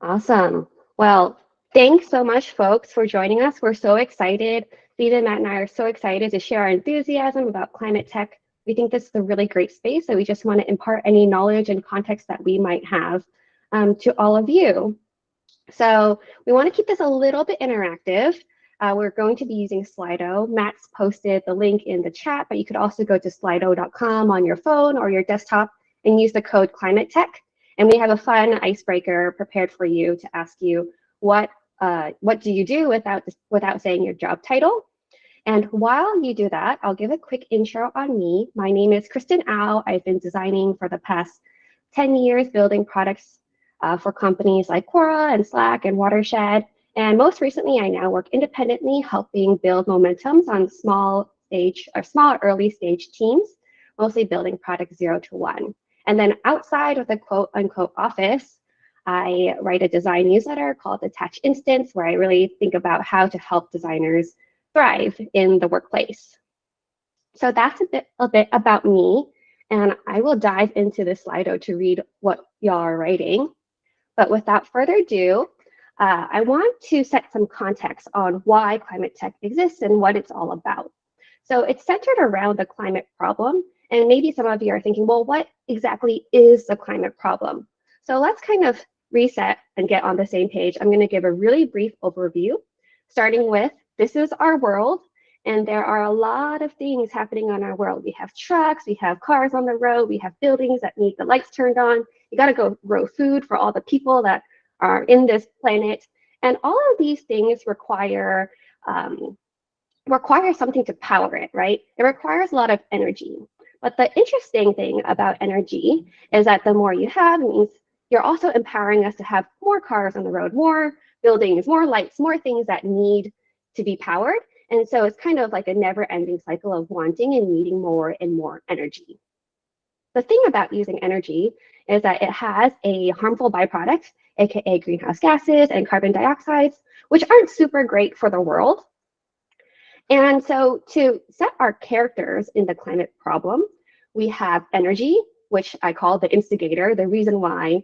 Awesome. Well, thanks so much, folks, for joining us. We're so excited. Stephen, Matt, and I are so excited to share our enthusiasm about climate tech. We think this is a really great space, so we just want to impart any knowledge and context that we might have to all of you. So we want to keep this a little bit interactive. We're going to be using Slido. Matt's posted the link in the chat, but you could also go to slido.com on your phone or your desktop and use the code Climate Tech. And we have a fun icebreaker prepared for you to ask you what do you do without saying your job title. And while you do that, I'll give a quick intro on me. My name is Kristin Au. I've been designing for the past 10 years, building products for companies like Quora and Slack and Watershed. And most recently, I now work independently, helping build momentums on small early stage teams, mostly building products 0 to 1. And then outside of the quote unquote office, I write a design newsletter called Detach Instance, where I really think about how to help designers thrive in the workplace. So that's a bit about me, and I will dive into this Slido to read what y'all are writing. But without further ado, I want to set some context on why climate tech exists and what it's all about. So it's centered around the climate problem, and maybe some of you are thinking, well, what exactly is the climate problem? So let's kind of reset and get on the same page. I'm going to give a really brief overview, starting with this is our world, and there are a lot of things happening on our world. We have trucks, we have cars on the road, we have buildings that need the lights turned on. You got to go grow food for all the people that are in this planet. And all of these things require something to power it, right? It requires a lot of energy. But the interesting thing about energy is that the more you have means you're also empowering us to have more cars on the road, more buildings, more lights, more things that need to be powered. And so it's kind of like a never-ending cycle of wanting and needing more and more energy. The thing about using energy is that it has a harmful byproduct, aka greenhouse gases and carbon dioxides, which aren't super great for the world. And so to set our characters in the climate problem, we have energy, which I call the instigator, the reason why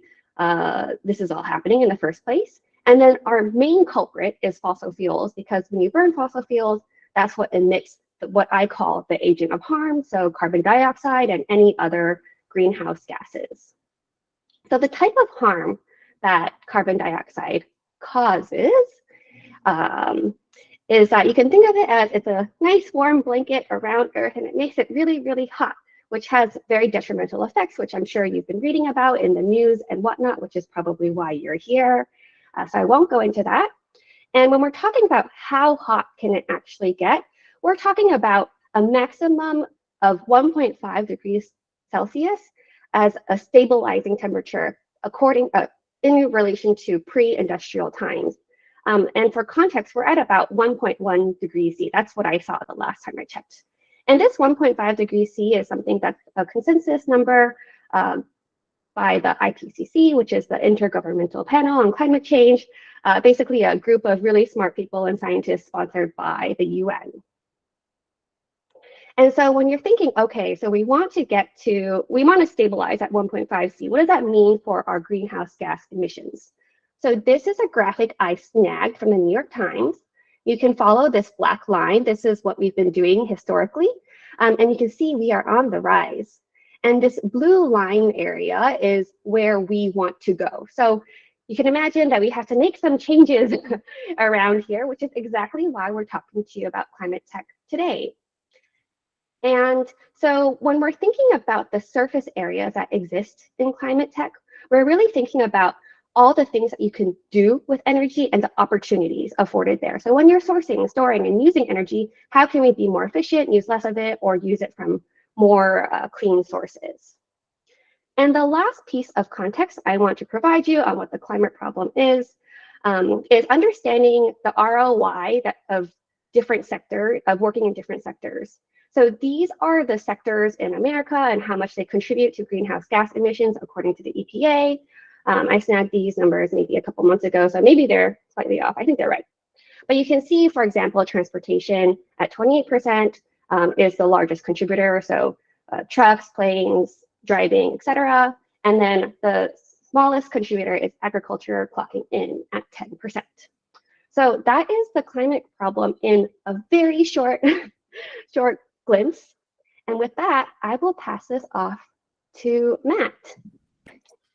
this is all happening in the first place. And then our main culprit is fossil fuels, because when you burn fossil fuels, that's what emits what I call the agent of harm, so carbon dioxide and any other greenhouse gases. So the type of harm that carbon dioxide causes is that you can think of it as it's a nice warm blanket around Earth, and it makes it really, really hot, which has very detrimental effects, which I'm sure you've been reading about in the news and whatnot, which is probably why you're here. So I won't go into that. And when we're talking about how hot can it actually get, we're talking about a maximum of 1.5 degrees Celsius as a stabilizing temperature in relation to pre-industrial times. And for context, we're at about 1.1 degrees C. That's what I saw the last time I checked. And this 1.5 degrees C is something that's a consensus number by the IPCC, which is the Intergovernmental Panel on Climate Change, basically a group of really smart people and scientists sponsored by the UN. And so when you're thinking, okay, so we want to stabilize at 1.5 C, what does that mean for our greenhouse gas emissions? So this is a graphic I snagged from the New York Times. You can follow this black line. This is what we've been doing historically. And you can see we are on the rise. And this blue line area is where we want to go. So you can imagine that we have to make some changes around here, which is exactly why we're talking to you about climate tech today. And so when we're thinking about the surface areas that exist in climate tech, we're really thinking about all the things that you can do with energy and the opportunities afforded there. So when you're sourcing, storing, and using energy, how can we be more efficient, use less of it, or use it from more clean sources? And the last piece of context I want to provide you on what the climate problem is understanding the ROI of working in different sectors. So these are the sectors in America and how much they contribute to greenhouse gas emissions according to the EPA. I snagged these numbers maybe a couple months ago, so maybe they're slightly off. I think they're right. But you can see, for example, transportation at 28% is the largest contributor. So trucks, planes, driving, et cetera. And then the smallest contributor is agriculture, clocking in at 10%. So that is the climate problem in a very short, short glimpse. And with that, I will pass this off to Matt.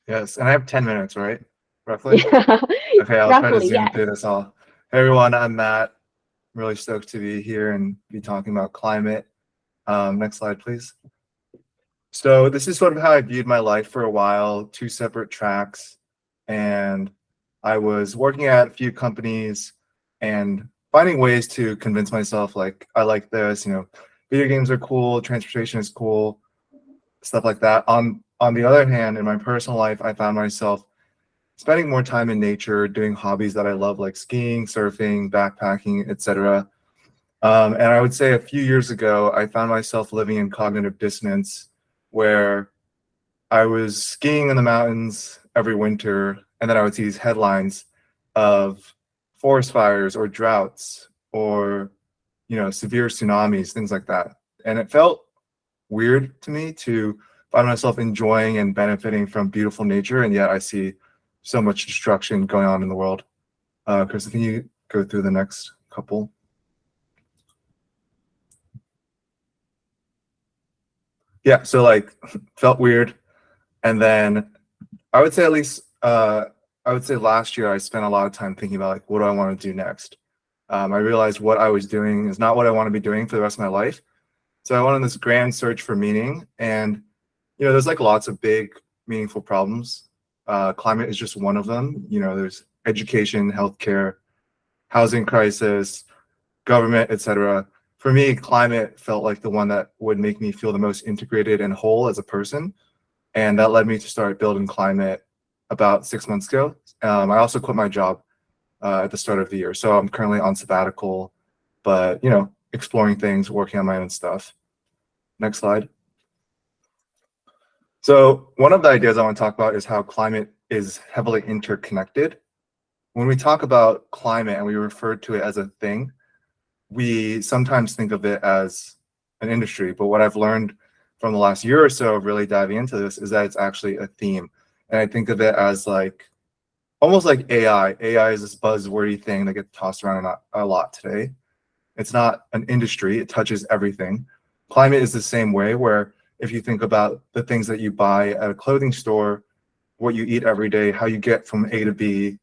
Yes, and I have 10 minutes, right? Roughly? Yeah. Okay, I'll try to Roughly, zoom yes. through this all. Hey everyone, I'm Matt. I'm really stoked to be here and be talking about climate. Next slide, please. So this is sort of how I viewed my life for a while, 2 separate tracks. And I was working at a few companies and finding ways to convince myself, like, I like this, video games are cool, transportation is cool, stuff like that. On the other hand, in my personal life, I found myself spending more time in nature, doing hobbies that I love, like skiing, surfing, backpacking, etc. And I would say a few years ago, I found myself living in cognitive dissonance, where I was skiing in the mountains every winter, and then I would see these headlines of forest fires or droughts or severe tsunamis, things like that. And it felt weird to me to find myself enjoying and benefiting from beautiful nature, and yet I see so much destruction going on in the world. Kristin, can you go through the next couple? Yeah, so like felt weird. And then I would say at least I would say last year I spent a lot of time thinking about like, what do I want to do next? I realized what I was doing is not what I want to be doing for the rest of my life. So I went on this grand search for meaning, and there's like lots of big meaningful problems. Climate is just one of them. There's education, healthcare, housing crisis, government, etc. For me, climate felt like the one that would make me feel the most integrated and whole as a person. And that led me to start building climate about 6 months ago. I also quit my job at the start of the year. So I'm currently on sabbatical, but, exploring things, working on my own stuff. Next slide. So one of the ideas I want to talk about is how climate is heavily interconnected. When we talk about climate and we refer to it as a thing, we sometimes think of it as an industry, but what I've learned from the last year or so of really diving into this is that it's actually a theme. And I think of it as like, almost like AI. AI is this buzzwordy thing that gets tossed around a lot today. It's not an industry, it touches everything. Climate is the same way, where if you think about the things that you buy at a clothing store, what you eat every day, how you get from A to B,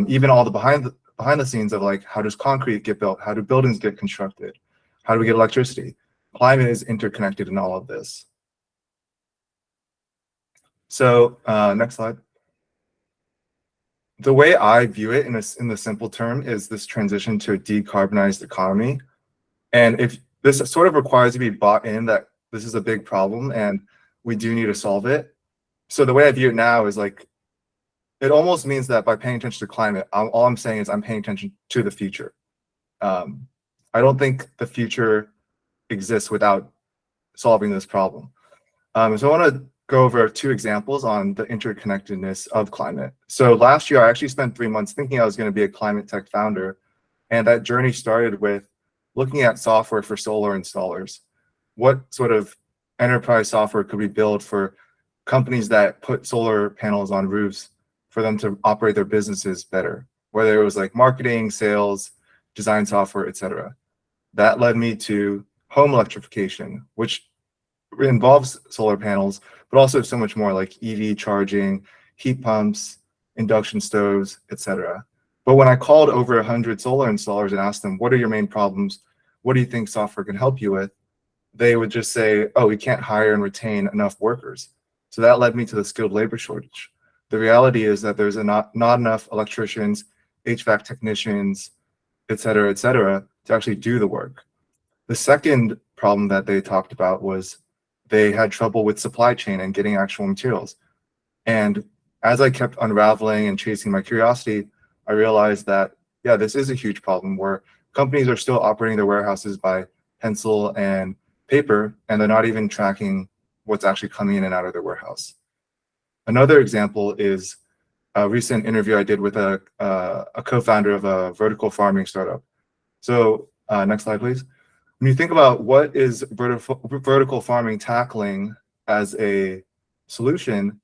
even all the behind the scenes of like, how does concrete get built? How do buildings get constructed? How do we get electricity? Climate is interconnected in all of this. So next slide. The way I view it in the simple term is this transition to a decarbonized economy. And if this sort of requires to be bought in that this is a big problem and we do need to solve it. So the way I view it now is like, it almost means that by paying attention to climate, all I'm saying is I'm paying attention to the future. I don't think the future exists without solving this problem. So I want to go over 2 examples on the interconnectedness of climate. So last year, I actually spent 3 months thinking I was going to be a climate tech founder. And that journey started with looking at software for solar installers. What sort of enterprise software could we build for companies that put solar panels on roofs for them to operate their businesses better, whether it was like marketing, sales, design software, etc. That led me to home electrification, which involves solar panels, but also so much more, like EV charging, heat pumps, induction stoves, etc. But when I called over 100 solar installers and asked them, what are your main problems? What do you think software can help you with? They would just say, oh, we can't hire and retain enough workers. So that led me to the skilled labor shortage. The reality is that there's not enough electricians, HVAC technicians, et cetera, to actually do the work. The second problem that they talked about was they had trouble with supply chain and getting actual materials. And as I kept unraveling and chasing my curiosity, I realized that, yeah, this is a huge problem where companies are still operating their warehouses by pencil and paper, and they're not even tracking what's actually coming in and out of their warehouse. Another example is a recent interview I did with a co-founder of a vertical farming startup. So next slide, please. When you think about what is vertical farming tackling as a solution,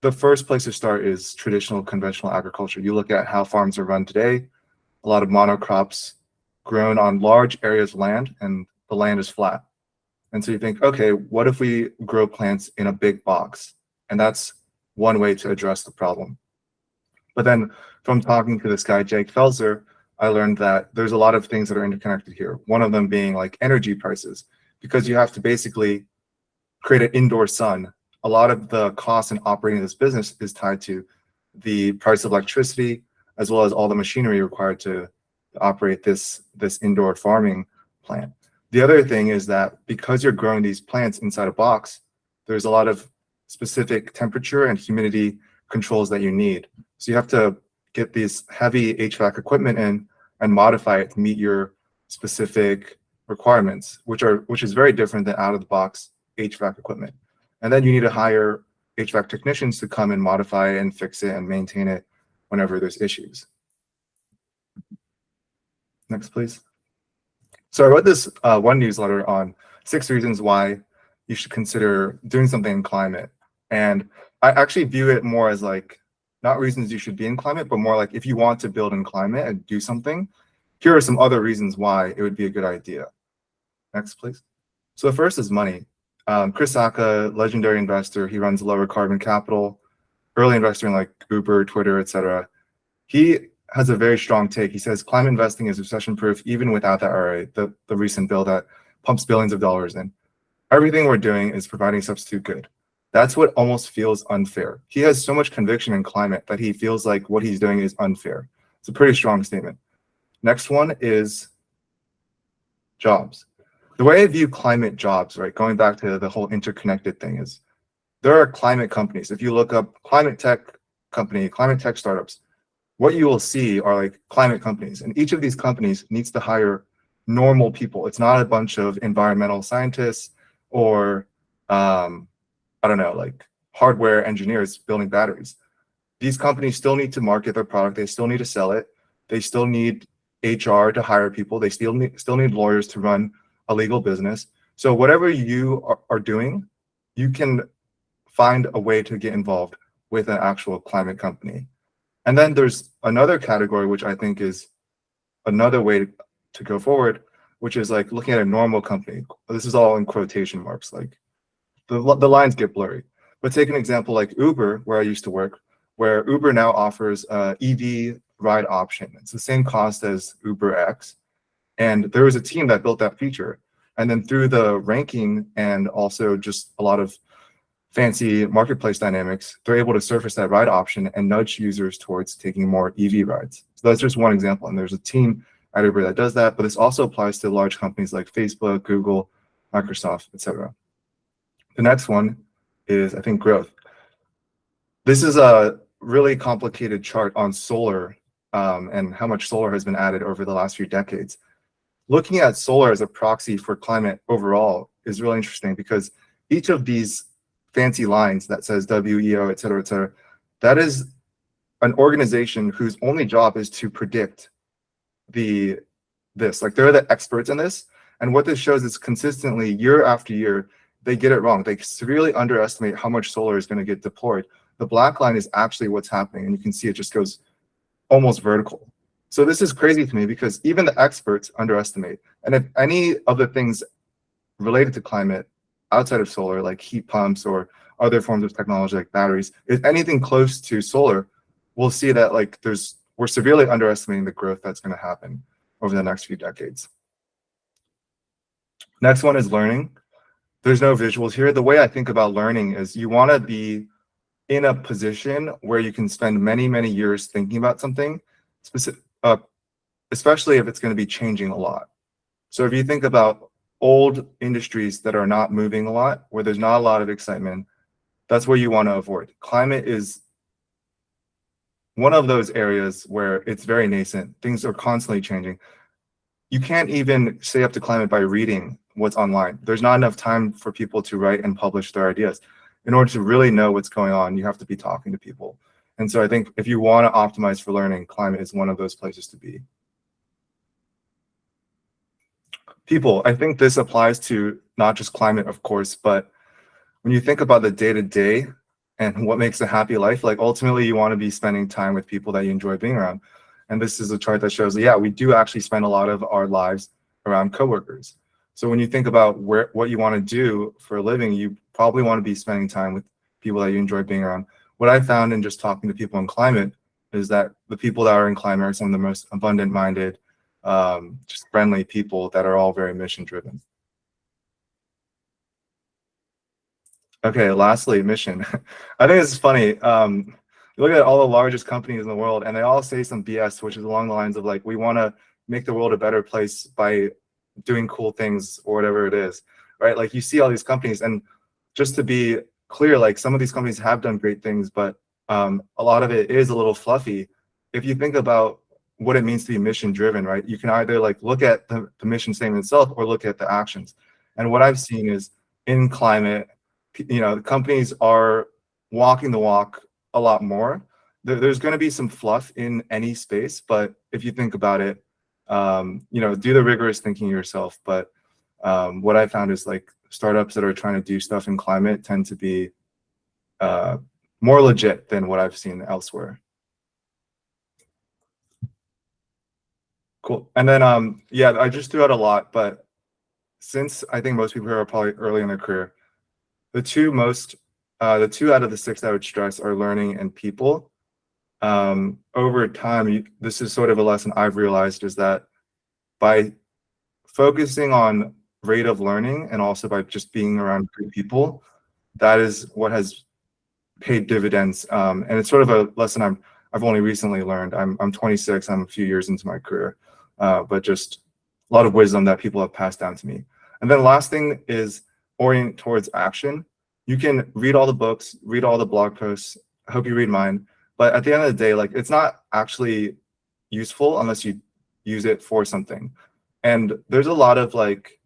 the first place to start is traditional conventional agriculture. You look at how farms are run today, a lot of monocrops grown on large areas of land, and the land is flat. And so you think, okay, what if we grow plants in a big box? And that's one way to address the problem. But then from talking to this guy, Jake Felser, I learned that there's a lot of things that are interconnected here. One of them being like energy prices, because you have to basically create an indoor sun. A lot of the cost in operating this business is tied to the price of electricity, as well as all the machinery required to operate this indoor farming plant. The other thing is that because you're growing these plants inside a box, there's a lot of specific temperature and humidity controls that you need. So you have to get these heavy HVAC equipment in and modify it to meet your specific requirements, which is very different than out of the box HVAC equipment. And then you need to hire HVAC technicians to come and modify and fix it and maintain it whenever there's issues. Next, please. So I wrote this one newsletter on 6 reasons why you should consider doing something in climate. And I actually view it more as like, not reasons you should be in climate, but more like if you want to build in climate and do something, here are some other reasons why it would be a good idea. Next, please. So the first is money. Chris Sacca, legendary investor, he runs Lower Carbon Capital, early investor in like Uber, Twitter, etc. He has a very strong take. He says climate investing is recession-proof even without the IRA, the recent bill that pumps billions of dollars in. Everything we're doing is providing substitute good. That's what almost feels unfair. He has so much conviction in climate that he feels like what he's doing is unfair. It's a pretty strong statement. Next one is jobs. The way I view climate jobs, right, going back to the whole interconnected thing, is there are climate companies. If you look up climate tech company, climate tech startups, what you will see are like climate companies. And each of these companies needs to hire normal people. It's not a bunch of environmental scientists or, I don't know, like hardware engineers building batteries. These companies still need to market their product. They still need to sell it. They still need HR to hire people. They still need lawyers to run a legal business. So whatever you are doing, you can find a way to get involved with an actual climate company. And then there's another category, which I think is another way to go forward, which is like looking at a normal company. This is all in quotation marks, like the lines get blurry. But take an example like Uber, where I used to work, where Uber now offers a EV ride option. It's the same cost as UberX. And there was a team that built that feature. And then through the ranking and also just a lot of fancy marketplace dynamics, they're able to surface that ride option and nudge users towards taking more EV rides. So that's just one example. And there's a team at Uber that does that, but this also applies to large companies like Facebook, Google, Microsoft, etc. The next one is, I think, growth. This is a really complicated chart on solar and how much solar has been added over the last few decades. Looking at solar as a proxy for climate overall is really interesting because each of these fancy lines that says WEO, et cetera, that is an organization whose only job is to predict this. Like they're the experts in this. And what this shows is consistently year after year, they get it wrong. They severely underestimate how much solar is going to get deployed. The black line is actually what's happening. And you can see it just goes almost vertical. So this is crazy to me because even the experts underestimate. And if any of the things related to climate outside of solar, like heat pumps or other forms of technology like batteries, if anything close to solar, we'll see that like we're severely underestimating the growth that's going to happen over the next few decades. Next one is learning. There's no visuals here. The way I think about learning is you want to be in a position where you can spend many, many years thinking about something, especially if it's going to be changing a lot. So if you think about old industries that are not moving a lot, where there's not a lot of excitement, that's where you want to avoid. Climate is one of those areas where it's very nascent. Things are constantly changing. You can't even stay up to climate by reading what's online. There's not enough time for people to write and publish their ideas. In order to really know what's going on, you have to be talking to people. And so I think if you want to optimize for learning, climate is one of those places to be. People, I think this applies to not just climate, of course, but when you think about the day-to-day and what makes a happy life. Like ultimately you want to be spending time with people that you enjoy being around. And this is a chart that shows that, yeah, we do actually spend a lot of our lives around coworkers. So when you think about what you want to do for a living, you probably want to be spending time with people that you enjoy being around. What I found in just talking to people in climate is that the people that are in climate are some of the most abundant-minded, just friendly people that are all very mission-driven. Okay, lastly, mission. I think this is funny. You look at all the largest companies in the world, and they all say some BS, which is along the lines of like, we want to make the world a better place by doing cool things or whatever it is, right? Like you see all these companies, and just to be clear, like some of these companies have done great things, but a lot of it is a little fluffy. If you think about what it means to be mission driven, right? You can either like look at the mission statement itself or look at the actions. And what I've seen is in climate, companies are walking the walk a lot more. There's going to be some fluff in any space, but if you think about it, do the rigorous thinking yourself. But what I found is like startups that are trying to do stuff in climate tend to be more legit than what I've seen elsewhere. Cool. And then, I just threw out a lot, but since I think most people here are probably early in their career, the two out of the 6 I would stress are learning and people. Over time, this is sort of a lesson I've realized, is that by focusing on rate of learning and also by just being around good people, that is what has paid dividends. And it's sort of a lesson I've only recently learned. I'm 26. I'm a few years into my career, but just a lot of wisdom that people have passed down to me. And then the last thing is orient towards action. You can read all the books, read all the blog posts. I hope you read mine. But at the end of the day, like it's not actually useful unless you use it for something. And there's a lot of like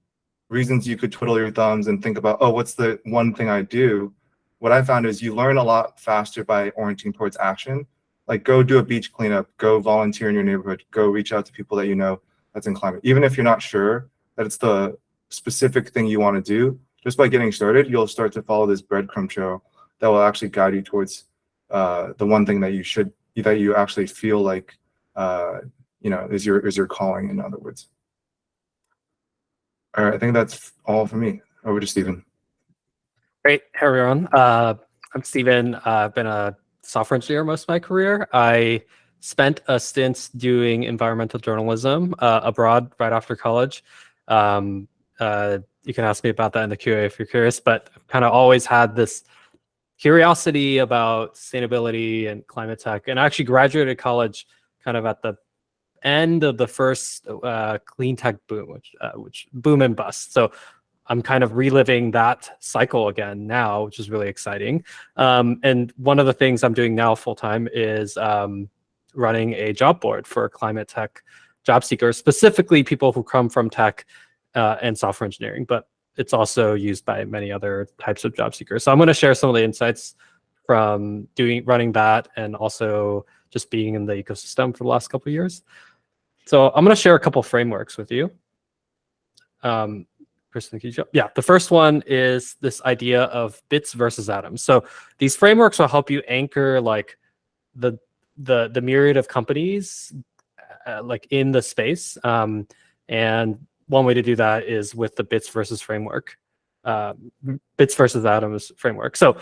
reasons you could twiddle your thumbs and think about, oh, what's the one thing I do? What I found is you learn a lot faster by orienting towards action. Like go do a beach cleanup, go volunteer in your neighborhood, go reach out to people that you know that's in climate. Even if you're not sure that it's the specific thing you want to do, just by getting started, you'll start to follow this breadcrumb trail that will actually guide you towards the one thing that you actually feel like is your calling, in other words. All right, I think that's all for me. Over to Stephen. Great. Hey, everyone. I'm Stephen. I've been a software engineer most of my career. I spent a stint doing environmental journalism abroad right after college. You can ask me about that in the QA if you're curious, but I've kind of always had this curiosity about sustainability and climate tech. And I actually graduated college kind of at the end of the first clean tech boom, which boom and bust. So I'm kind of reliving that cycle again now, which is really exciting. And one of the things I'm doing now full time is running a job board for climate tech job seekers, specifically people who come from tech and software engineering, but it's also used by many other types of job seekers. So I'm going to share some of the insights from running that and also just being in the ecosystem for the last couple of years. So I'm going to share a couple frameworks with you. Kristin, can you show? Yeah, the first one is this idea of bits versus atoms. So these frameworks will help you anchor like the myriad of companies like in the space. And one way to do that is with the bits versus atoms framework. So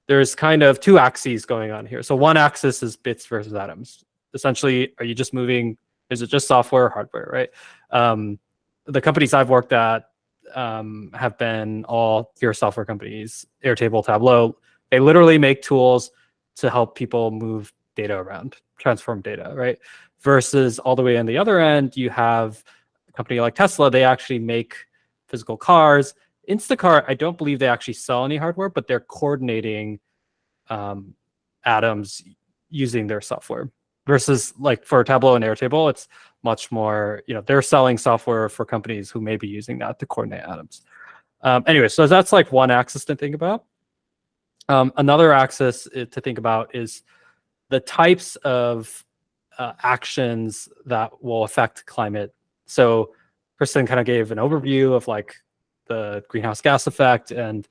there's kind of two axes going on here. So one axis is bits versus atoms. Essentially, are you just moving? Is it just software or hardware, right? The companies I've worked at have been all pure software companies, Airtable, Tableau. They literally make tools to help people move data around, transform data, right? Versus all the way on the other end, you have a company like Tesla. They actually make physical cars. Instacart, I don't believe they actually sell any hardware, but they're coordinating atoms using their software. Versus like for Tableau and Airtable, it's much more, they're selling software for companies who may be using that to coordinate atoms. Anyway, so that's like one axis to think about. Another axis to think about is the types of actions that will affect climate. So Kristin kind of gave an overview of like the greenhouse gas effect and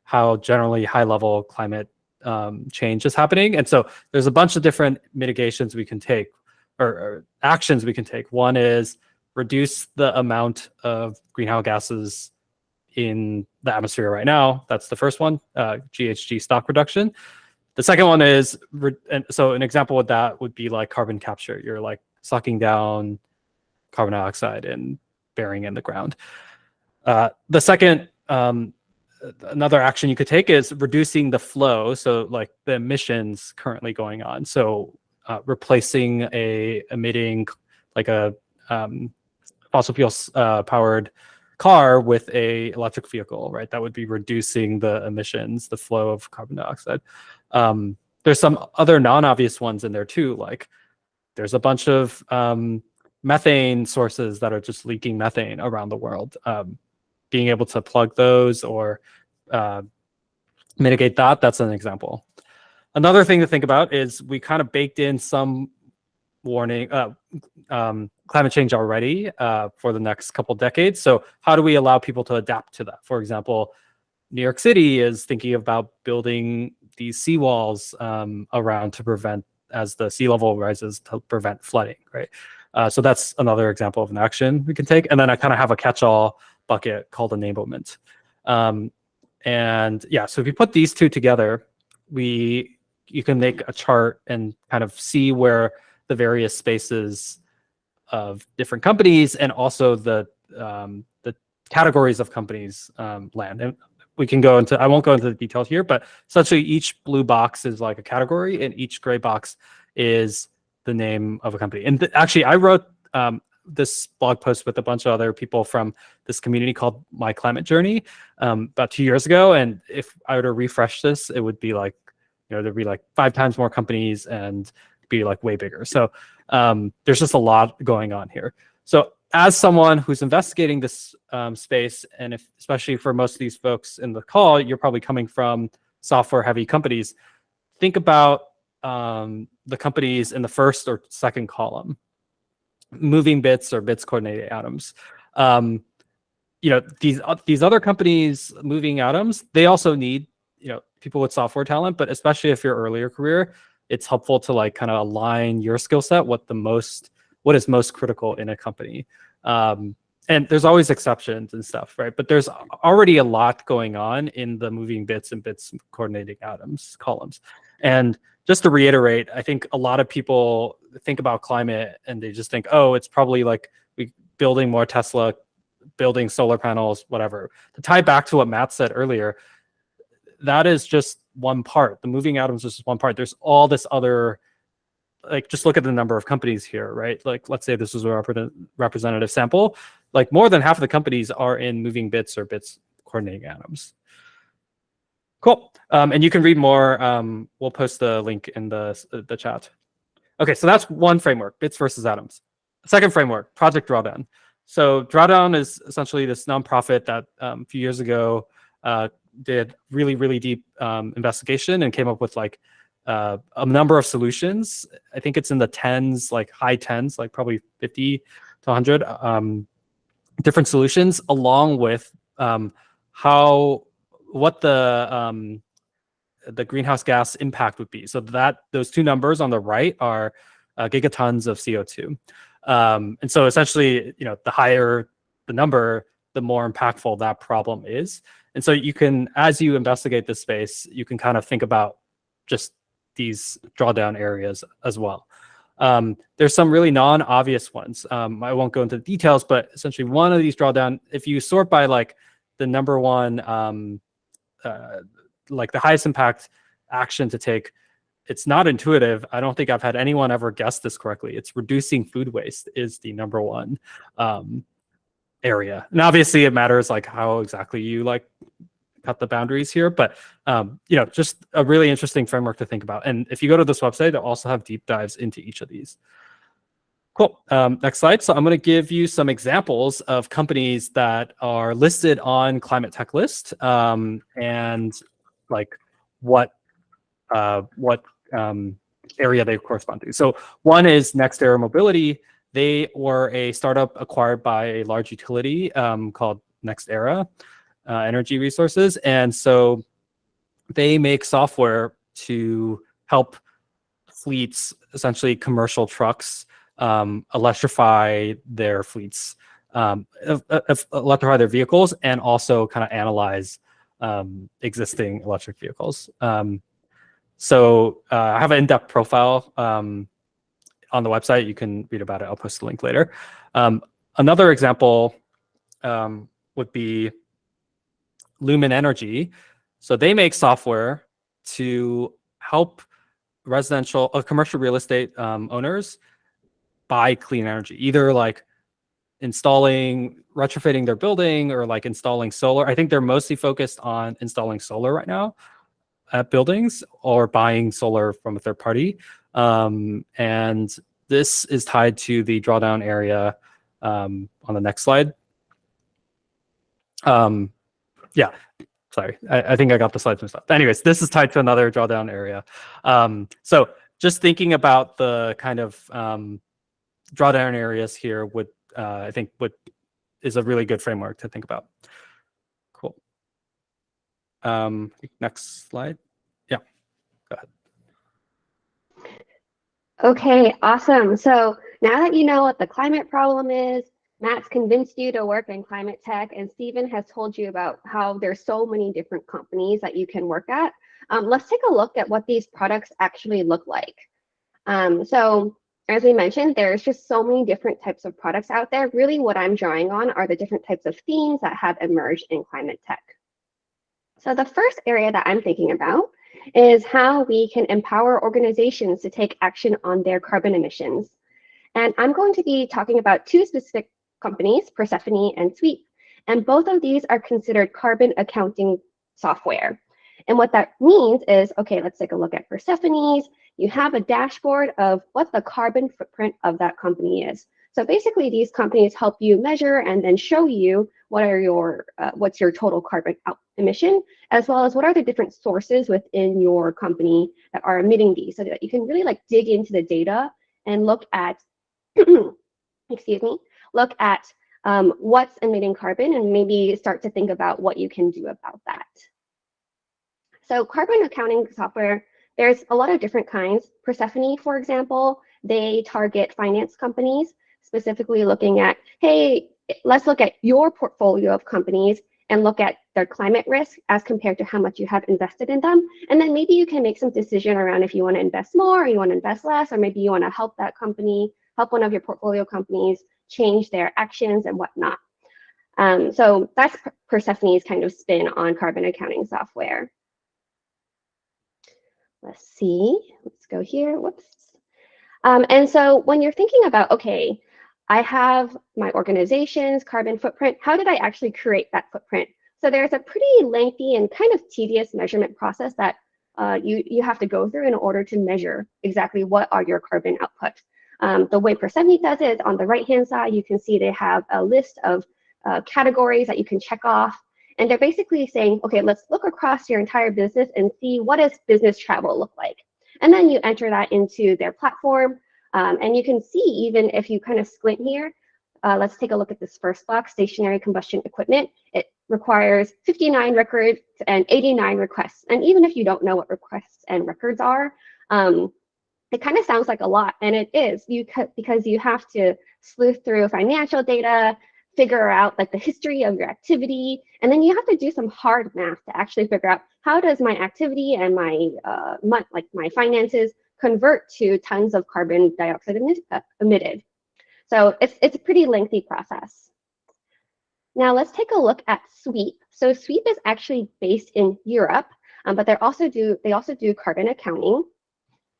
how generally high level climate change is happening. And so there's a bunch of different mitigations we can take, or actions we can take. One is reduce the amount of greenhouse gases in the atmosphere right now. That's the first one, GHG stock reduction. The second one is, and so an example of that would be like carbon capture. You're like sucking down carbon dioxide and burying it in the ground. The second, another action you could take is reducing the flow. So like the emissions currently going on. So replacing emitting like a fossil fuel powered car with a electric vehicle, right? That would be reducing the emissions, the flow of carbon dioxide. There's some other non-obvious ones in there too. Like there's a bunch of methane sources that are just leaking methane around the world. Being able to plug those or mitigate that, that's an example. Another thing to think about is we kind of baked in some warning, climate change already for the next couple decades. So how do we allow people to adapt to that? For example, New York City is thinking about building these seawalls around to prevent, as the sea level rises, to prevent flooding, right? So that's another example of an action we can take. And then I kind of have a catch-all bucket called enablement. And yeah, so if you put these two together, you can make a chart and kind of see where the various spaces of different companies and also the categories of companies land. And we can go into, I won't go into the details here, but essentially each blue box is like a category and each gray box is the name of a company. And actually I wrote this blog post with a bunch of other people from this community called My Climate Journey about 2 years ago. And if I were to refresh this, it would be like, there'd be like 5 times more companies and be like way bigger. So there's just a lot going on here. So as someone who's investigating this space, and especially for most of these folks in the call, you're probably coming from software heavy companies, think about the companies in the first or second column, moving bits or bits coordinated atoms. These other companies, moving atoms, they also need people with software talent, but especially if you're earlier career, it's helpful to like kind of align your skill set what is most critical in a company. And there's always exceptions and stuff, right? But there's already a lot going on in the moving bits and bits coordinating atoms columns. And just to reiterate, I think a lot of people think about climate and they just think, oh, it's probably like we building more Tesla, building solar panels, whatever. To tie back to what Matt said earlier, that is just one part. The moving atoms is just one part. There's all this other, like, just look at the number of companies here, right? Like, let's say this was a representative sample. Like, more than half of the companies are in moving bits or bits coordinating atoms. Cool. And you can read more. We'll post the link in the chat. Okay, so that's one framework, bits versus atoms. Second framework, Project Drawdown. So Drawdown is essentially this nonprofit that a few years ago did really, really deep investigation and came up with like a number of solutions. I think it's in the tens, like high tens, like probably 50 to 100 different solutions, along with what the greenhouse gas impact would be. So that those two numbers on the right are gigatons of CO2. And so essentially, the higher the number, the more impactful that problem is. And so you can, as you investigate this space, you can kind of think about just these drawdown areas as well. There's some really non-obvious ones. I won't go into the details, but essentially one of these drawdown, if you sort by like the number one, like the highest impact action to take, it's not intuitive. I don't think I've had anyone ever guess this correctly. It's reducing food waste is the number one area. And obviously it matters like how exactly you like cut the boundaries here, but just a really interesting framework to think about. And if you go to this website, they'll also have deep dives into each of these. Cool. Next slide. So I'm going to give you some examples of companies that are listed on Climate Tech List and like what area they correspond to. So one is Next Era Mobility. They were a startup acquired by a large utility called Next Era Energy Resources. And so they make software to help fleets, essentially commercial trucks, electrify their fleets, electrify their vehicles, and also kind of analyze existing electric vehicles. So I have an in-depth profile on the website. You can read about it. I'll post the link later. Another example would be Lumen Energy. So they make software to help commercial real estate owners buy clean energy, either like retrofitting their building or like installing solar. I think they're mostly focused on installing solar right now at buildings or buying solar from a third party. And this is tied to the drawdown area on the next slide. Yeah, sorry, I think I got the slides mixed up. Anyways, this is tied to another drawdown area. So just thinking about the kind of drawdown areas here I think is a really good framework to think about. Cool. Next slide. Yeah, go ahead. Okay, awesome. So now that you know what the climate problem is, Matt's convinced you to work in climate tech, and Stephen has told you about how there's so many different companies that you can work at. Let's take a look at what these products actually look like. So as we mentioned, there's just so many different types of products out there. Really what I'm drawing on are the different types of themes that have emerged in climate tech. So the first area that I'm thinking about is how we can empower organizations to take action on their carbon emissions. And I'm going to be talking about two specific companies, Persephone and Sweep. And both of these are considered carbon accounting software. And what that means is, okay, let's take a look at Persephone's. You have a dashboard of what the carbon footprint of that company is. So basically, these companies help you measure and then show you what's your total carbon emission, as well as what are the different sources within your company that are emitting these, so that you can really like dig into the data and look at, excuse me, look at what's emitting carbon and maybe start to think about what you can do about that. So carbon accounting software, there's a lot of different kinds. Persephone, for example, they target finance companies, specifically looking at, hey, let's look at your portfolio of companies and look at their climate risk as compared to how much you have invested in them. And then maybe you can make some decision around if you want to invest more or you want to invest less, or maybe you want to help that company, help one of your portfolio companies change their actions and whatnot. So that's Persephone's kind of spin on carbon accounting software. Let's see, let's go here, whoops. And so when you're thinking about, okay, I have my organization's carbon footprint, how did I actually create that footprint? So there's a pretty lengthy and kind of tedious measurement process that you have to go through in order to measure exactly what are your carbon output. The way Persephone does it, on the right-hand side, you can see they have a list of categories that you can check off. And they're basically saying, okay, let's look across your entire business and see what does business travel look like. And then you enter that into their platform. And you can see, even if you kind of squint here, let's take a look at this first box, stationary combustion equipment. It requires 59 records and 89 requests. And even if you don't know what requests and records are, it kind of sounds like a lot, and it is, because you have to sleuth through financial data, figure out like the history of your activity, and then you have to do some hard math to actually figure out how does my activity and my my finances convert to tons of carbon dioxide emitted. So it's a pretty lengthy process. Now let's take a look at Sweep. So Sweep is actually based in Europe, but they also do carbon accounting.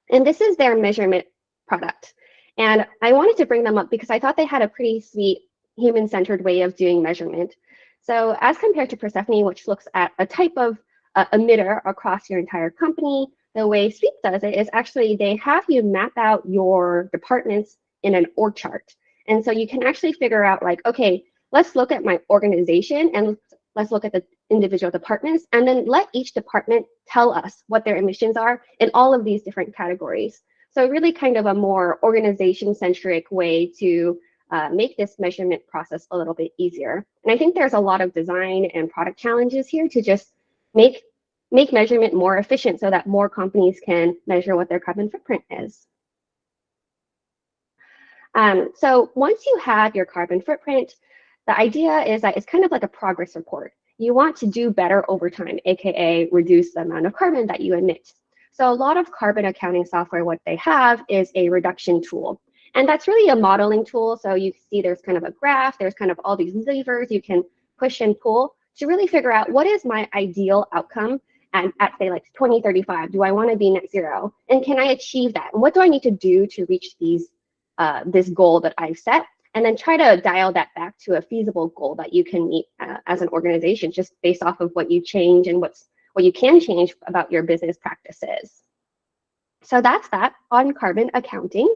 And this is their measurement product. And I wanted to bring them up because I thought they had a pretty sweet human-centered way of doing measurement. So as compared to Persephone, which looks at a type of emitter across your entire company, the way Sweep does it is actually they have you map out your departments in an org chart. And so you can actually figure out like, okay, let's look at my organization and let's look at the individual departments, and then let each department tell us what their emissions are in all of these different categories. So really kind of a more organization-centric way to make this measurement process a little bit easier. And I think there's a lot of design and product challenges here to just make make measurement more efficient so that more companies can measure what their carbon footprint is. So once you have your carbon footprint, the idea is that it's kind of like a progress report. You want to do better over time, aka reduce the amount of carbon that you emit. So a lot of carbon accounting software, what they have is a reduction tool. And that's really a modeling tool. So you see there's kind of a graph, there's kind of all these levers you can push and pull to really figure out what is my ideal outcome at say like 2035. Do I want to be net zero? And can I achieve that? And what do I need to do to reach this goal that I've set? And then try to dial that back to a feasible goal that you can meet as an organization, just based off of what you change and what you can change about your business practices. So that's that on carbon accounting.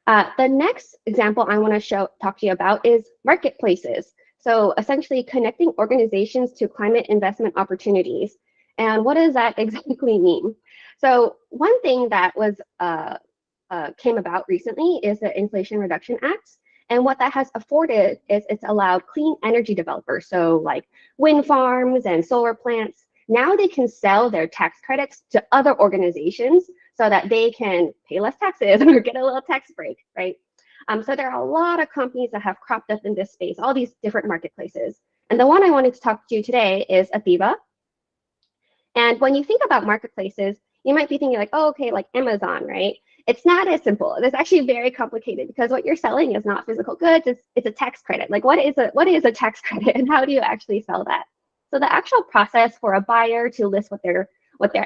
The next example I want to talk to you about is marketplaces. So essentially connecting organizations to climate investment opportunities. And what does that exactly mean? So one thing that was came about recently is the Inflation Reduction Act. And what that has afforded is it's allowed clean energy developers, so like wind farms and solar plants, now they can sell their tax credits to other organizations so that they can pay less taxes or get a little tax break, right? So there are a lot of companies that have cropped up in this space, all these different marketplaces. And the one I wanted to talk to you today is Atheba. And when you think about marketplaces, you might be thinking like, oh, okay, like Amazon, right? It's not as simple. It's actually very complicated because what you're selling is not physical goods. It's a tax credit. Like what is a tax credit and how do you actually sell that? So the actual process for a buyer to list what they're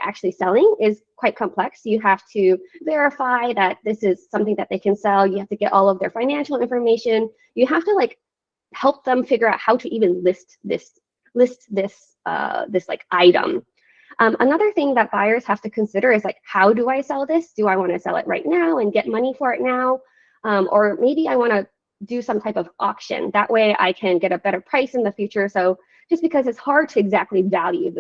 actually selling is quite complex. You have to verify that this is something that they can sell. You have to get all of their financial information. You have to like help them figure out how to even list this like item. Another thing that buyers have to consider is like, how do I sell this? Do I want to sell it right now and get money for it now? Or maybe I want to do some type of auction. That way I can get a better price in the future. So just because it's hard to exactly value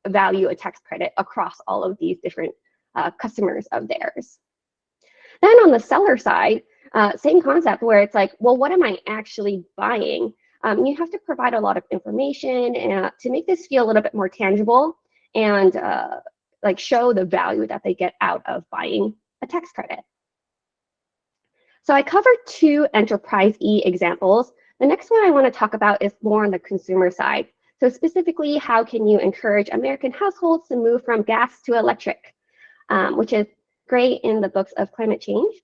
a tax credit across all of these different customers of theirs. Then on the seller side, same concept where it's like, well, what am I actually buying? You have to provide a lot of information to make this feel a little bit more tangible and like show the value that they get out of buying a tax credit. So I covered 2 enterprise-y examples. The next one I want to talk about is more on the consumer side. So specifically, how can you encourage American households to move from gas to electric, which is great in the books of climate change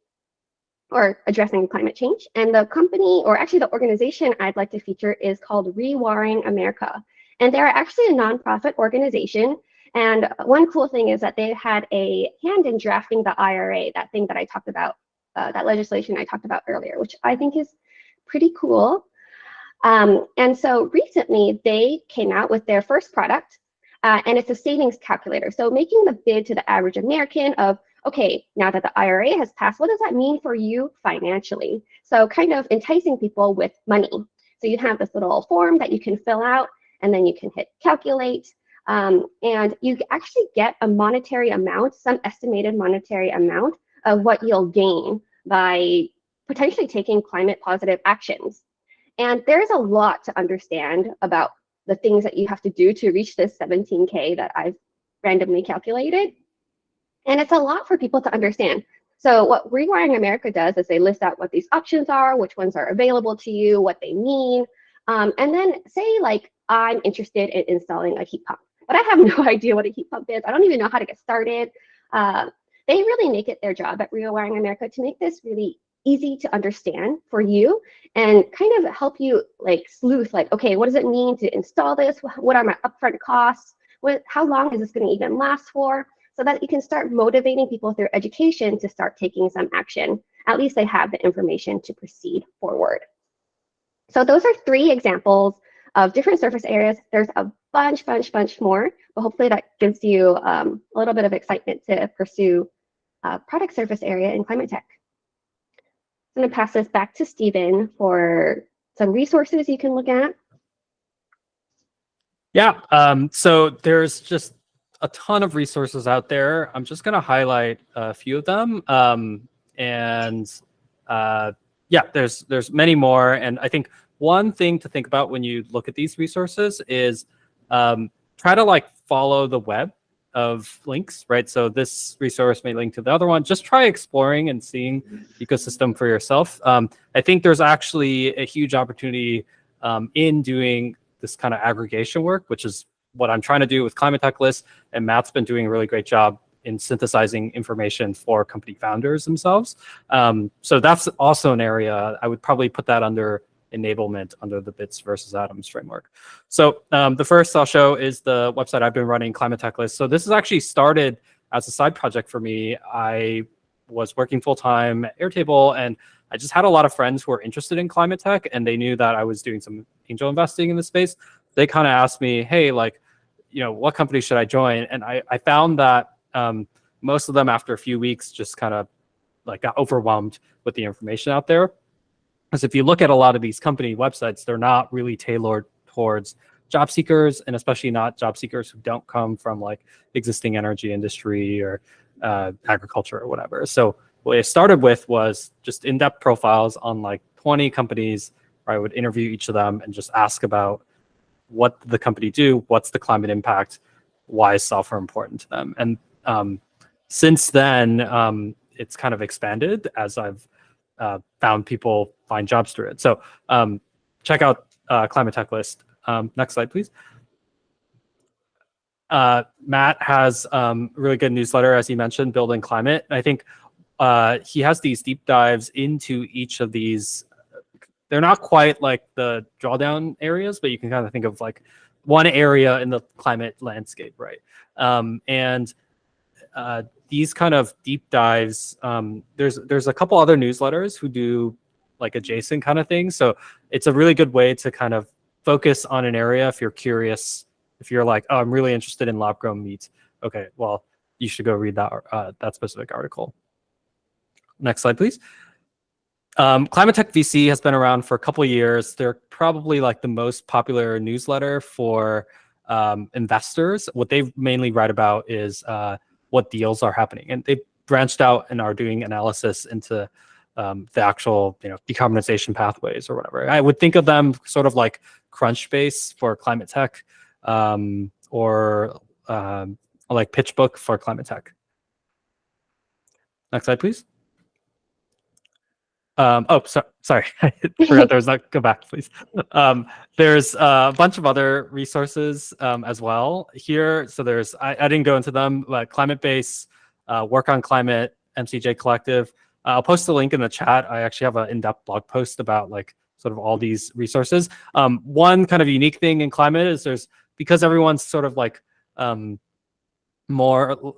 or addressing climate change. And the company, or actually the organization I'd like to feature is called Rewiring America. And they're actually a nonprofit organization. And one cool thing is that they had a hand in drafting the IRA, that thing that I talked about, that legislation I talked about earlier, which I think is pretty cool. And so recently they came out with their first product, and it's a savings calculator. So making the bid to the average American of, okay, now that the IRA has passed, what does that mean for you financially? So kind of enticing people with money. So you have this little form that you can fill out, and then you can hit calculate, and you actually get a monetary amount, some estimated monetary amount of what you'll gain by potentially taking climate positive actions. And there's a lot to understand about the things that you have to do to reach this 17K that I've randomly calculated. And it's a lot for people to understand. So what Rewiring America does is they list out what these options are, which ones are available to you, what they mean. And then say like, I'm interested in installing a heat pump, but I have no idea what a heat pump is. I don't even know how to get started. They really make it their job at Rewiring America to make this really easy to understand for you and kind of help you like sleuth, like, okay, what does it mean to install this? What are my upfront costs? How long is this going to even last for? So that you can start motivating people through education to start taking some action. At least they have the information to proceed forward. So those are 3 examples of different surface areas. There's a bunch more, but hopefully that gives you a little bit of excitement to pursue product surface area in climate tech. I'm going to pass this back to Stephen for some resources you can look at. Yeah, so there's just a ton of resources out there. I'm just going to highlight a few of them. Yeah, there's many more. And I think one thing to think about when you look at these resources is try to like follow the web of links, right? So this resource may link to the other one. Just try exploring and seeing ecosystem for yourself. I think there's actually a huge opportunity in doing this kind of aggregation work, which is what I'm trying to do with Climate Tech List. And Matt's been doing a really great job in synthesizing information for company founders themselves. So that's also an area I would probably put that under enablement under the bits versus atoms framework. So the first I'll show is the website I've been running, Climate Tech List. So this is actually started as a side project for me. I was working full-time at Airtable, and I just had a lot of friends who were interested in climate tech, and they knew that I was doing some angel investing in the space. They kind of asked me, hey, like, you know, what company should I join? And I found that most of them after a few weeks just kind of like got overwhelmed with the information out there. Because if you look at a lot of these company websites, they're not really tailored towards job seekers, and especially not job seekers who don't come from like existing energy industry or agriculture or whatever. So what I started with was just in-depth profiles on like 20 companies where I would interview each of them and just ask about what the company do, what's the climate impact, why is software important to them. And since then, it's kind of expanded as I've found people find jobs through it. So check out Climate Tech List. Next slide, please. Matt has a really good newsletter, as he mentioned, Building Climate. I think he has these deep dives into each of these. They're not quite like the drawdown areas, but you can kind of think of like one area in the climate landscape, right? And these kind of deep dives, there's a couple other newsletters who do like adjacent kind of things. So it's a really good way to kind of focus on an area if you're curious. If you're like, oh, I'm really interested in lab-grown meat. Okay, well, you should go read that specific article. Next slide, please. Climate Tech VC has been around for a couple of years. They're probably like the most popular newsletter for investors. What they mainly write about is what deals are happening, and they branched out and are doing analysis into the actual, you know, decarbonization pathways or whatever. I would think of them sort of like Crunchbase for climate tech, or like PitchBook for climate tech. Next slide, please. Sorry, I forgot there was not. Go back, please. There's a bunch of other resources as well here. So there's, I didn't go into them, but Climate Base, Work on Climate, MCJ Collective. I'll post the link in the chat. I actually have an in-depth blog post about like sort of all these resources. One kind of unique thing in climate is because everyone's sort of like more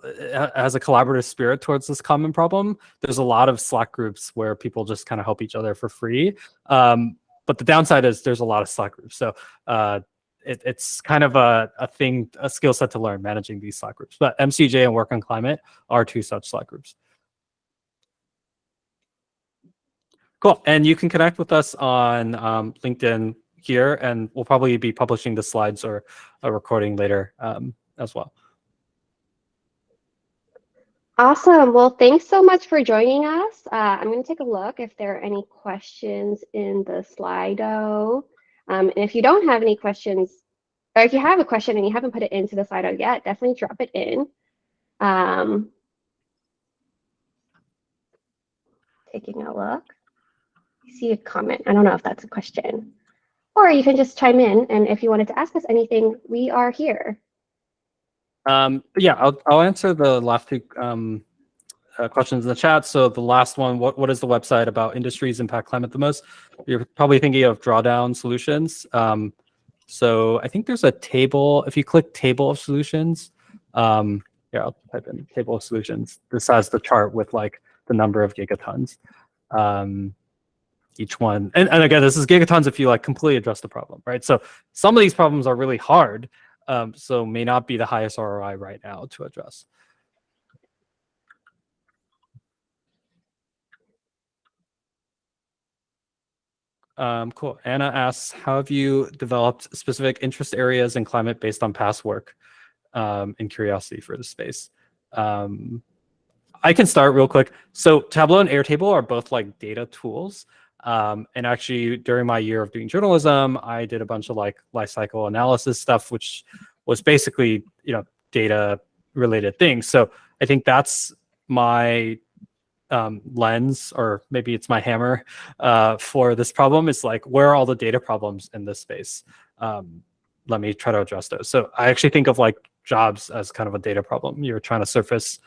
has a collaborative spirit towards this common problem. There's a lot of Slack groups where people just kind of help each other for free. But the downside is there's a lot of Slack groups. So it's kind of a skill set to learn, managing these Slack groups. But MCJ and Work on Climate are two such Slack groups. Cool. And you can connect with us on LinkedIn here, and we'll probably be publishing the slides or a recording later as well. Awesome. Well, thanks so much for joining us. I'm going to take a look if there are any questions in the Slido. And if you don't have any questions, or if you have a question and you haven't put it into the Slido yet, definitely drop it in. Taking a look. I see a comment. I don't know if that's a question. Or you can just chime in, and if you wanted to ask us anything, we are here. Yeah, I'll answer the last two questions in the chat. So the last one, what is the website about industries impact climate the most? You're probably thinking of Drawdown Solutions. So I think there's a table. If you click Table of Solutions, yeah, I'll type in Table of Solutions. This has the chart with like the number of gigatons. Each one, and again, this is gigatons if you like completely address the problem, right? So some of these problems are really hard. So may not be the highest ROI right now to address. Cool. Anna asks, how have you developed specific interest areas in climate based on past work and curiosity for the space? I can start real quick. So Tableau and Airtable are both like data tools. And actually, during my year of doing journalism, I did a bunch of like life cycle analysis stuff, which was basically, data related things. So I think that's my lens, or maybe it's my hammer for this problem. Is like, where are all the data problems in this space? Let me try to address those. So I actually think of like jobs as kind of a data problem. You're trying to surface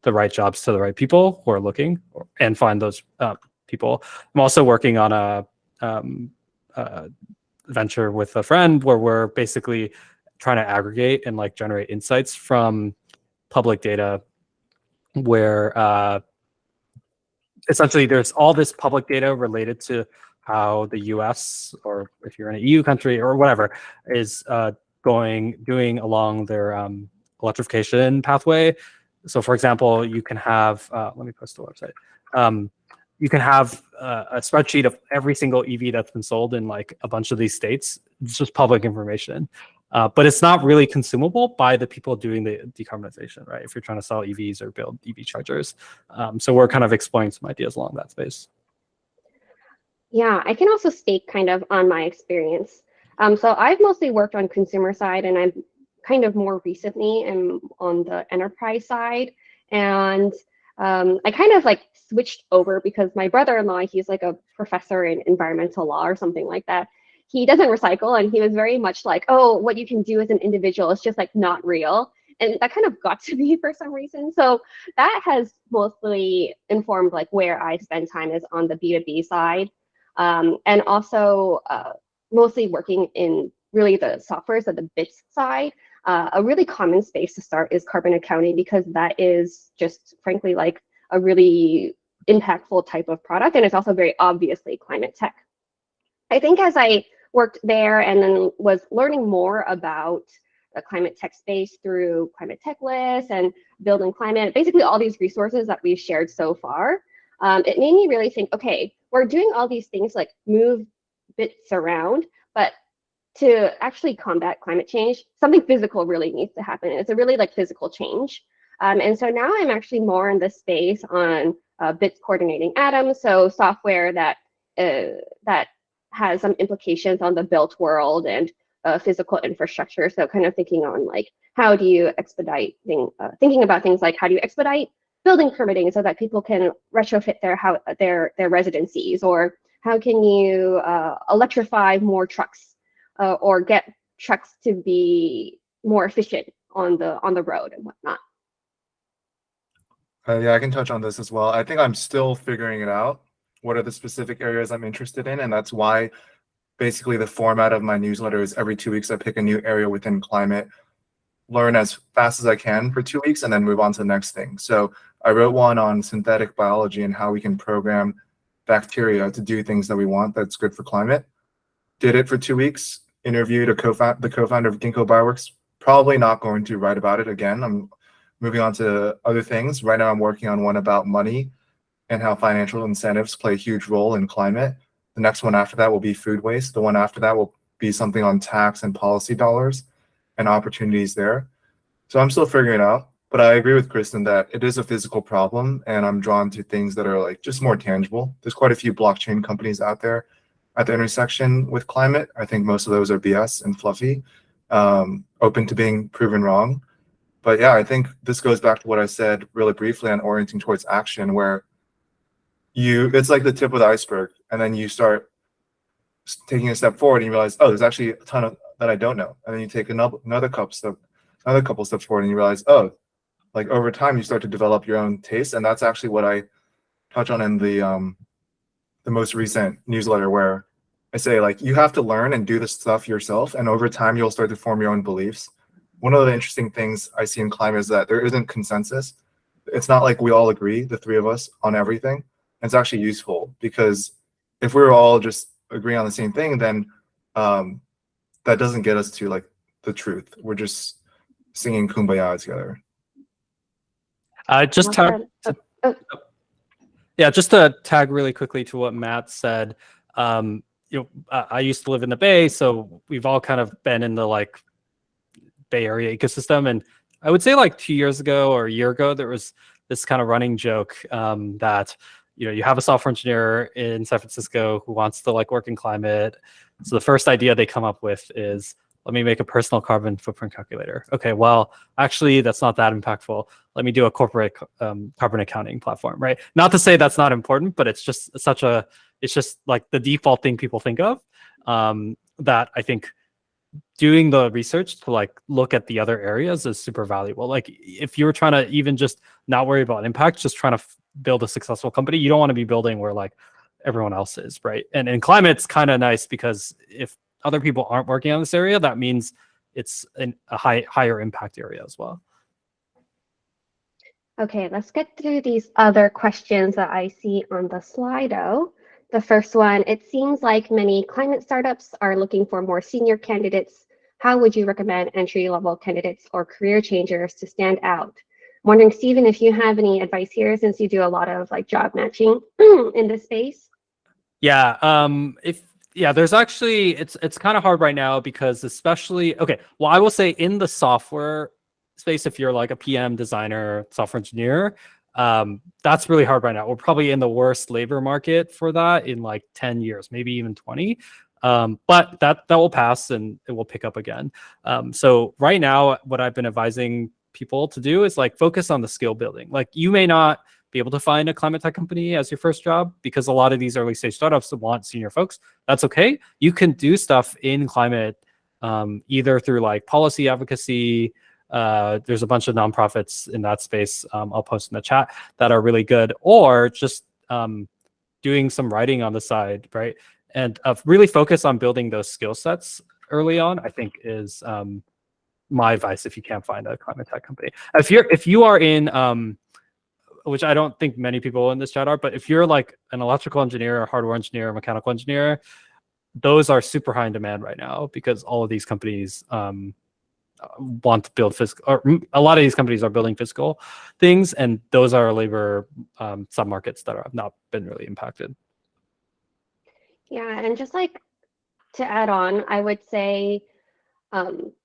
the right jobs to the right people who are looking, and find those people. I'm also working on a venture with a friend where we're basically trying to aggregate and like generate insights from public data, where essentially there's all this public data related to how the US, or if you're in an EU country or whatever, is doing along their electrification pathway. So for example, you can have, let me post the website. You can have a spreadsheet of every single EV that's been sold in like a bunch of these states. It's just public information. But it's not really consumable by the people doing the decarbonization, right? If you're trying to sell EVs or build EV chargers. So we're kind of exploring some ideas along that space. Yeah, I can also speak kind of on my experience. So I've mostly worked on consumer side, and I'm kind of more recently am on the enterprise side. And I kind of like switched over because my brother-in-law, he's like a professor in environmental law or something like that. He doesn't recycle, and he was very much like, oh, what you can do as an individual is just like not real. And that kind of got to me for some reason. So that has mostly informed like where I spend time is on the B2B side. And also mostly working in really the software, so the bits side. A really common space to start is carbon accounting, because that is just frankly like a really impactful type of product, and it's also very obviously climate tech. I think as I worked there and then was learning more about the climate tech space through ADPList and Building Climate, basically all these resources that we've shared so far, it made me really think, okay, we're doing all these things like move bits around, but to actually combat climate change, something physical really needs to happen. It's a really like physical change. And so now I'm actually more in the space on bits coordinating atoms, so software that that has some implications on the built world and physical infrastructure. So kind of thinking on like, how do you expedite thinking about things like, how do you expedite building permitting so that people can retrofit their residencies, or how can you electrify more trucks or get trucks to be more efficient on the road and whatnot. Yeah, I can touch on this as well. I think I'm still figuring it out. What are the specific areas I'm interested in? And that's why basically the format of my newsletter is every 2 weeks I pick a new area within climate, learn as fast as I can for 2 weeks, and then move on to the next thing. So I wrote one on synthetic biology and how we can program bacteria to do things that we want that's good for climate. Did it for 2 weeks, interviewed the co-founder of Ginkgo Bioworks. Probably not going to write about it again. I'm moving on to other things. Right now I'm working on one about money and how financial incentives play a huge role in climate. The next one after that will be food waste. The one after that will be something on tax and policy dollars and opportunities there. So I'm still figuring it out, but I agree with Kristin that it is a physical problem, and I'm drawn to things that are like just more tangible. There's quite a few blockchain companies out there at the intersection with climate. I think most of those are BS and fluffy, open to being proven wrong. But yeah, I think this goes back to what I said really briefly on orienting towards action, where it's like the tip of the iceberg, and then you start taking a step forward and you realize, oh, there's actually a ton of that I don't know. And then you take another couple steps forward and you realize, oh, like over time you start to develop your own taste. And that's actually what I touch on in the most recent newsletter, where I say like, you have to learn and do this stuff yourself, and over time you'll start to form your own beliefs. One of the interesting things I see in climate is that there isn't consensus. It's not like we all agree, the three of us, on everything. It's actually useful, because if we were all just agreeing on the same thing, then that doesn't get us to like the truth. We're just singing Kumbaya together. Just to tag really quickly to what Matt said. I used to live in the Bay, so we've all kind of been in the like Bay Area ecosystem. And I would say like 2 years ago or a year ago, there was this kind of running joke that you have a software engineer in San Francisco who wants to like work in climate. So the first idea they come up with is, let me make a personal carbon footprint calculator. Okay, well, actually, that's not that impactful. Let me do a corporate carbon accounting platform, right? Not to say that's not important, but it's just it's just like the default thing people think of, that I think doing the research to like look at the other areas is super valuable. Like if you're trying to even just not worry about impact, just trying to build a successful company, you don't want to be building where like everyone else is, right? And in climate's kind of nice because if other people aren't working on this area, that means it's a higher impact area as well. Okay, let's get through these other questions that I see on the Slido. The first one, it seems like many climate startups are looking for more senior candidates. How would you recommend entry-level candidates or career changers to stand out? I'm wondering, Stephen, if you have any advice here, since you do a lot of like job matching in this space. Yeah, there's actually, it's kind of hard right now because especially, okay, well, I will say in the software space, if you're like a PM designer, software engineer, that's really hard right now. We're probably in the worst labor market for that in like 10 years, maybe even 20. But that will pass and it will pick up again. So right now, what I've been advising people to do is like focus on the skill building. Like you may not be able to find a climate tech company as your first job because a lot of these early stage startups want senior folks. That's okay. You can do stuff in climate either through like policy advocacy. There's a bunch of nonprofits in that space. I'll post in the chat that are really good, or just doing some writing on the side, right? And really focus on building those skill sets early on, I think is my advice if you can't find a climate tech company. If you are in which I don't think many people in this chat are, but if you're like an electrical engineer or hardware engineer or mechanical engineer, those are super high in demand right now because all of these companies want to build physical, or a lot of these companies are building physical things, and those are labor submarkets that have not been really impacted. Yeah, and just like to add on, I would say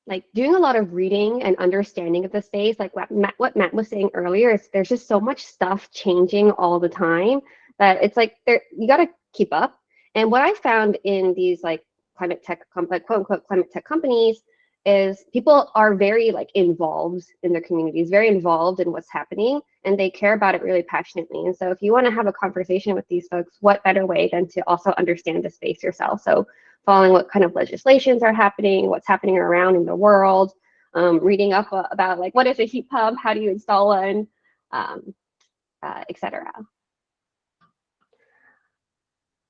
like doing a lot of reading and understanding of the space, like what Matt was saying earlier, is there's just so much stuff changing all the time that it's like you got to keep up. And what I found in these like climate tech, quote unquote climate tech companies, is people are very like involved in their communities, very involved in what's happening, and they care about it really passionately. And so if you want to have a conversation with these folks, what better way than to also understand the space yourself? So following what kind of legislations are happening, what's happening around in the world, reading up about like what is a heat pump, how do you install one, etc.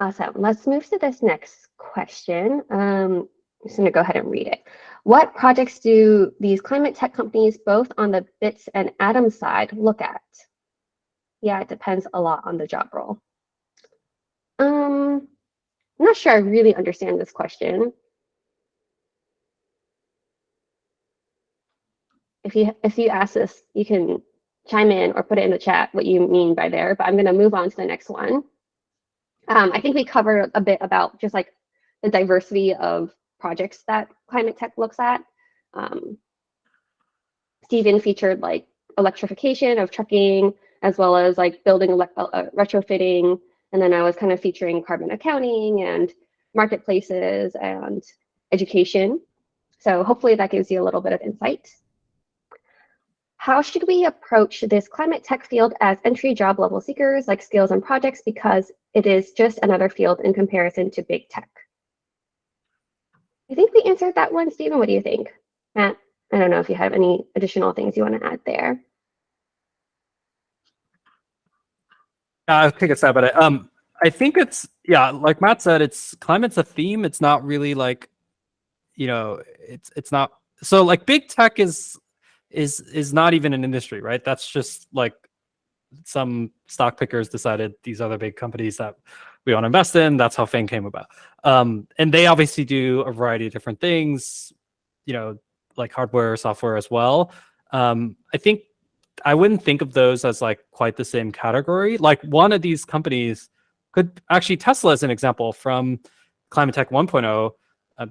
Awesome. Let's move to this next question. I'm just going to go ahead and read it. What projects do these climate tech companies, both on the bits and atoms side, look at? Yeah, it depends a lot on the job role. I'm not sure I really understand this question. If you ask this, you can chime in or put it in the chat what you mean by there, but I'm going to move on to the next one. I think we covered a bit about just like the diversity of projects that climate tech looks at. Stephen featured like electrification of trucking, as well as like building retrofitting. And then I was kind of featuring carbon accounting and marketplaces and education. So hopefully that gives you a little bit of insight. How should we approach this climate tech field as entry job level seekers, like skills and projects, because it is just another field in comparison to big tech? I think we answered that one. Stephen, what do you think? Matt, I don't know if you have any additional things you want to add there. I'll take a stab at it. I think it's, yeah, like Matt said, climate's a theme. It's not really like, it's not, so like big tech is not even an industry, right? That's just like some stock pickers decided these are the big companies that we want to invest in. That's how FANG came about. And they obviously do a variety of different things, like hardware, software as well. I think I wouldn't think of those as like quite the same category. Like one of these companies could actually, Tesla as an example from Climate Tech 1.0,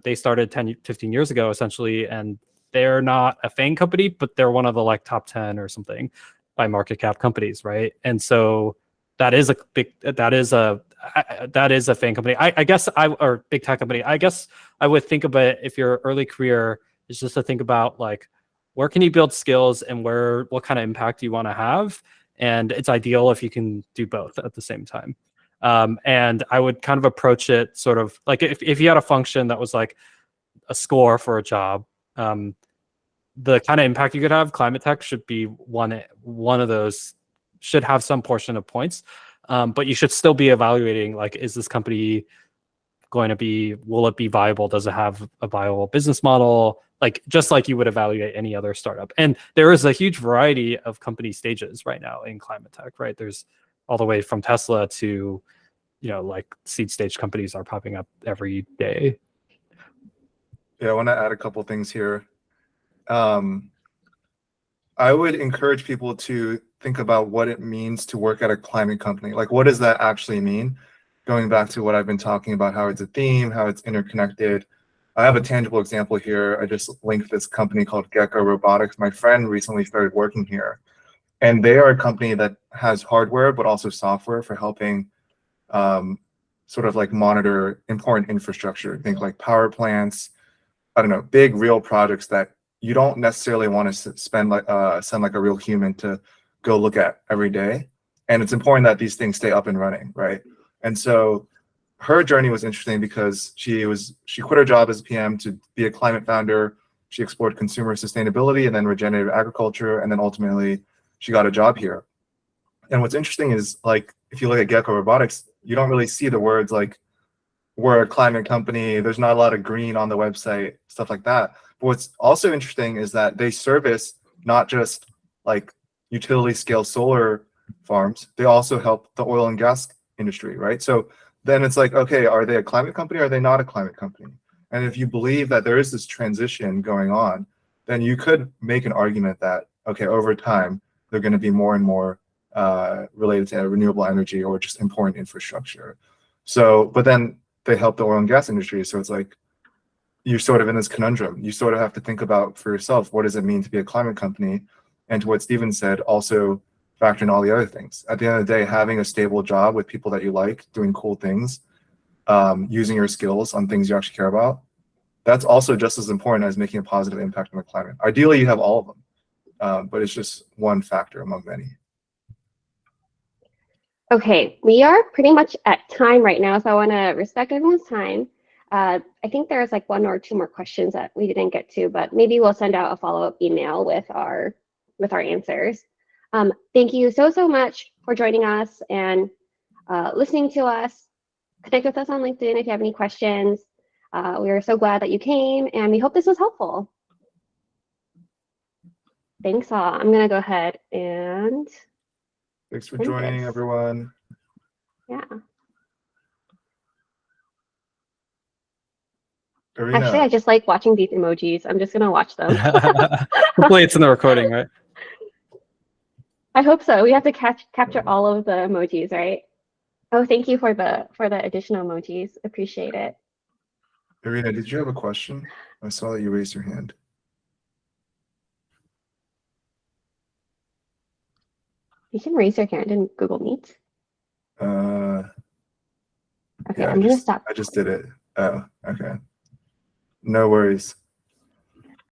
they started 10, 15 years ago essentially, and they're not a FANG company, but they're one of the like top 10 or something by market cap companies, right? And so that is a that is a FAANG company. I guess or big tech company. I guess I would think of it, if your early career is just to think about like, where can you build skills and what kind of impact you want to have. And it's ideal if you can do both at the same time. And I would kind of approach it sort of like, if you had a function that was like a score for a job, the kind of impact you could have, climate tech should be one of those, should have some portion of points. But you should still be evaluating, like, is this company going to be, will it be viable? Does it have a viable business model? Like, just like you would evaluate any other startup. And there is a huge variety of company stages right now in climate tech, right? There's all the way from Tesla to, like seed stage companies are popping up every day. Yeah, I want to add a couple things here. I would encourage people to think about what it means to work at a climate company. Like, what does that actually mean? Going back to what I've been talking about, how it's a theme, how it's interconnected. I have a tangible example here. I just linked this company called Gecko Robotics. My friend recently started working here, and they are a company that has hardware, but also software for helping sort of like monitor important infrastructure. Think like power plants, I don't know, big real projects that you don't necessarily want to send like a real human to go look at every day. And it's important that these things stay up and running, right? And so her journey was interesting because she quit her job as a PM to be a climate founder. She explored consumer sustainability and then regenerative agriculture, and then ultimately she got a job here. And what's interesting is, like, if you look at Gecko Robotics, you don't really see the words like, we're a climate company. There's not a lot of green on the website, stuff like that. But what's also interesting is that they service not just like utility scale solar farms, they also help the oil and gas industry, right? So then it's like, okay, are they a climate company or are they not a climate company? And if you believe that there is this transition going on, then you could make an argument that, okay, over time, they're going to be more and more related to renewable energy or just important infrastructure. So, but then they help the oil and gas industry. So it's like, you're sort of in this conundrum. You sort of have to think about for yourself, what does it mean to be a climate company? And to what Steven said, also factor in all the other things. At the end of the day, having a stable job with people that you like, doing cool things, using your skills on things you actually care about, that's also just as important as making a positive impact on the climate. Ideally, you have all of them, but it's just one factor among many. Okay, we are pretty much at time right now, so I want to respect everyone's time. I think there's like 1 or 2 more questions that we didn't get to, but maybe we'll send out a follow-up email with our answers. Thank you so much for joining us and listening to us. Connect with us on LinkedIn if you have any questions. We are so glad that you came, and we hope this was helpful. Thanks all. I'm going to go ahead and... Thanks for joining, everyone. Yeah. Arena. Actually, I just like watching these emojis. I'm just going to watch them. Hopefully it's in the recording, right? I hope so. We have to capture all of the emojis, right? Oh, thank you for the additional emojis. Appreciate it. Arena, did you have a question? I saw that you raised your hand. You can raise your hand in Google Meet. Okay, yeah, I'm going to stop. I just did it. Oh, okay. No worries.